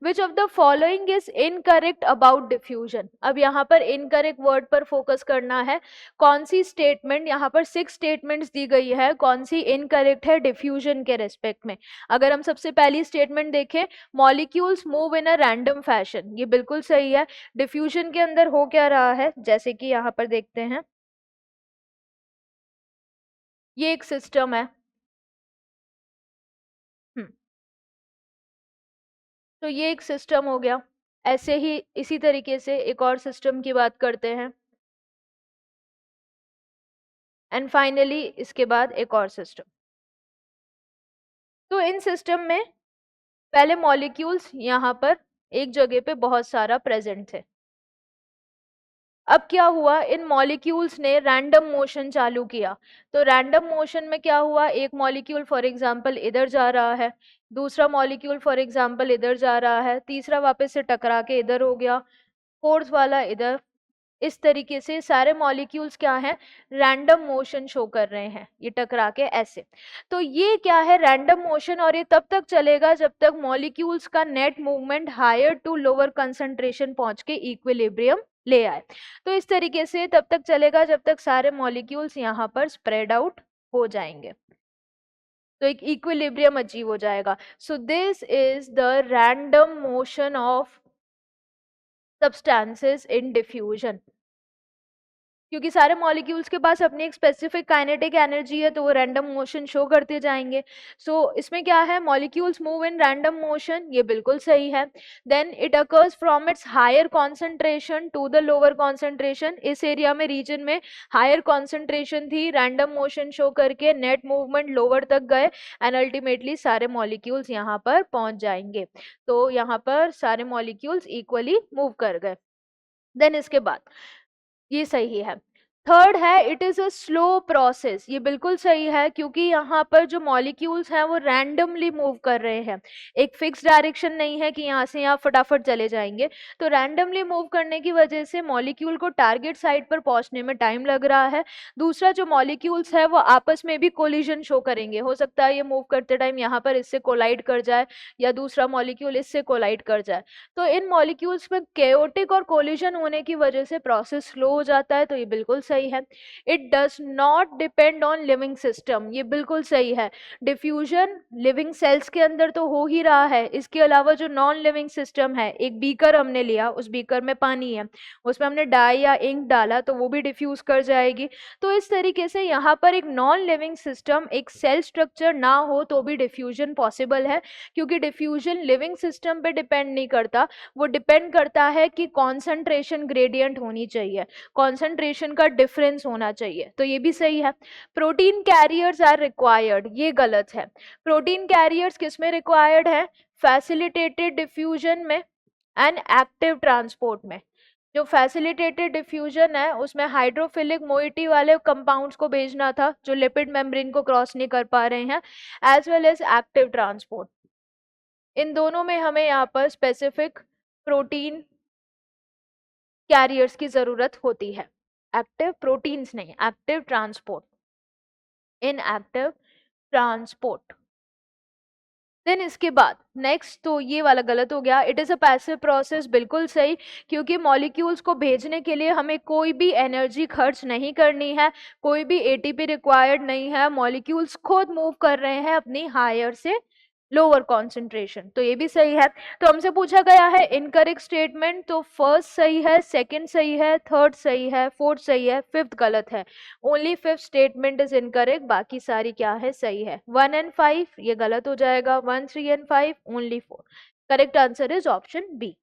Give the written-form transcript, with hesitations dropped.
Which of the following is incorrect about diffusion. अब यहाँ पर इनकरेक्ट वर्ड पर फोकस करना है। कौन सी स्टेटमेंट, यहाँ पर 6 स्टेटमेंट्स दी गई है, कौन सी इनकरेक्ट है डिफ्यूजन के रेस्पेक्ट में। अगर हम सबसे पहली स्टेटमेंट देखें, molecules move in a random fashion, ये बिल्कुल सही है। डिफ्यूजन के अंदर हो क्या रहा है, जैसे कि यहाँ पर देखते हैं, ये एक सिस्टम है। तो ये एक सिस्टम हो गया। ऐसे ही इसी तरीके से एक और सिस्टम की बात करते हैं, एंड फाइनली इसके बाद एक और सिस्टम। तो इन सिस्टम में पहले मॉलिक्यूल्स यहाँ पर एक जगह पे बहुत सारा प्रेजेंट थे। अब क्या हुआ, इन मॉलिक्यूल्स ने रैंडम मोशन चालू किया। तो रैंडम मोशन में क्या हुआ, एक मॉलिक्यूल फॉर एग्जांपल इधर जा रहा है, दूसरा मॉलिक्यूल फॉर एग्जांपल इधर जा रहा है, तीसरा वापस से टकरा के इधर हो गया, फोर्थ वाला इधर। इस तरीके से सारे मॉलिक्यूल्स क्या हैं, रैंडम मोशन शो कर रहे हैं, ये टकरा के ऐसे। तो ये क्या है, रैंडम मोशन, और ये तब तक चलेगा जब तक मॉलिक्यूल्स का net movement higher to lower concentration पहुंच के इक्विलिब्रियम ले आए। तो इस तरीके से तब तक चलेगा जब तक सारे मॉलिक्यूल्स यहाँ पर स्प्रेड आउट हो जाएंगे, तो एक इक्विलिब्रियम अचीव हो जाएगा। So this is the random motion of substances in diffusion। क्योंकि सारे मॉलिक्यूल्स के पास अपनी एक स्पेसिफिक काइनेटिक एनर्जी है, तो वो रैंडम मोशन शो करते जाएंगे। सो इसमें क्या है, molecules move in random motion, ये बिल्कुल सही है। Then it occurs from its higher concentration to the lower concentration. इस एरिया में, रीजन में हायर कॉन्सेंट्रेशन थी, रैंडम मोशन शो करके नेट मूवमेंट लोअर तक गए, एंड अल्टीमेटली सारे मॉलिक्यूल्स यहाँ पर पहुंच जाएंगे। तो यहाँ पर सारे मॉलिक्यूल्स इक्वली मूव कर गए। देन इसके बाद ये सही है। थर्ड है, it is a slow process, ये बिल्कुल सही है, क्योंकि यहाँ पर जो मॉलिक्यूल्स हैं वो रैंडमली मूव कर रहे हैं, एक फिक्स डायरेक्शन नहीं है कि यहाँ से यहाँ फटाफट चले जाएंगे। तो रैंडमली मूव करने की वजह से मॉलिक्यूल को टारगेट साइट पर पहुंचने में टाइम लग रहा है। दूसरा, जो मॉलिक्यूल्स है वो आपस में भी कोलिजन शो करेंगे, हो सकता है ये मूव करते टाइम यहाँ पर इससे कोलाइड कर जाए, या दूसरा मॉलिक्यूल इससे कोलाइड कर जाए। तो इन मॉलिक्यूल्स में केओटिक और कोलिजन होने की वजह से प्रोसेस स्लो हो जाता है, तो ये बिल्कुल सही है। It does not depend on living system, ये बिल्कुल सही है। डिफ्यूजन लिविंग सेल्स के अंदर तो हो ही रहा है, इसके अलावा जो नॉन लिविंग सिस्टम है, एक बीकर हमने लिया, उस बीकर में पानी है, उसमें हमने डाई या इंक डाला, तो वो भी डिफ्यूज कर जाएगी। तो इस तरीके से यहाँ पर एक नॉन लिविंग सिस्टम, एक सेल स्ट्रक्चर ना हो तो भी डिफ्यूजन पॉसिबल है, क्योंकि डिफ्यूजन लिविंग सिस्टम पे डिपेंड नहीं करता, वो डिपेंड करता है कि कॉन्सेंट्रेशन ग्रेडियंट होनी चाहिए, कॉन्सेंट्रेशन का डिफरेंस होना चाहिए। तो ये भी सही है। प्रोटीन कैरियर्स आर रिक्वायर्ड, ये गलत है। प्रोटीन कैरियर्स किस में रिक्वायर्ड है, फैसिलिटेटेड डिफ्यूजन में एंड एक्टिव ट्रांसपोर्ट में। जो फैसिलिटेटेड डिफ्यूजन है उसमें हाइड्रोफिलिक मोइटी वाले कंपाउंड्स को भेजना था जो लिपिड मेम्ब्रेन को क्रॉस नहीं कर पा रहे हैं, as well as active transport. इन दोनों में हमें यहाँ पर स्पेसिफिक प्रोटीन कैरियर्स की जरूरत होती है। एक्टिव प्रोटीन्स नहीं, active transport, in active transport. Then इसके बाद नेक्स्ट, तो ये वाला गलत हो गया, it is a passive process, बिल्कुल सही, क्योंकि मॉलिक्यूल्स को भेजने के लिए हमें कोई भी एनर्जी खर्च नहीं करनी है, कोई भी एटीपी रिक्वायर्ड नहीं है, मॉलिक्यूल्स खुद मूव कर रहे हैं अपनी हायर से लोअर कॉन्सेंट्रेशन, तो ये भी सही है। तो हमसे पूछा गया है इनकरेक्ट स्टेटमेंट, तो फर्स्ट सही है, सेकंड सही है, थर्ड सही है, फोर्थ सही है, फिफ्थ गलत है। Only fifth statement is incorrect, बाकी सारी क्या है, सही है। 1 and 5 ये गलत हो जाएगा, 1, 3 and 5 only 4। Correct answer is option B.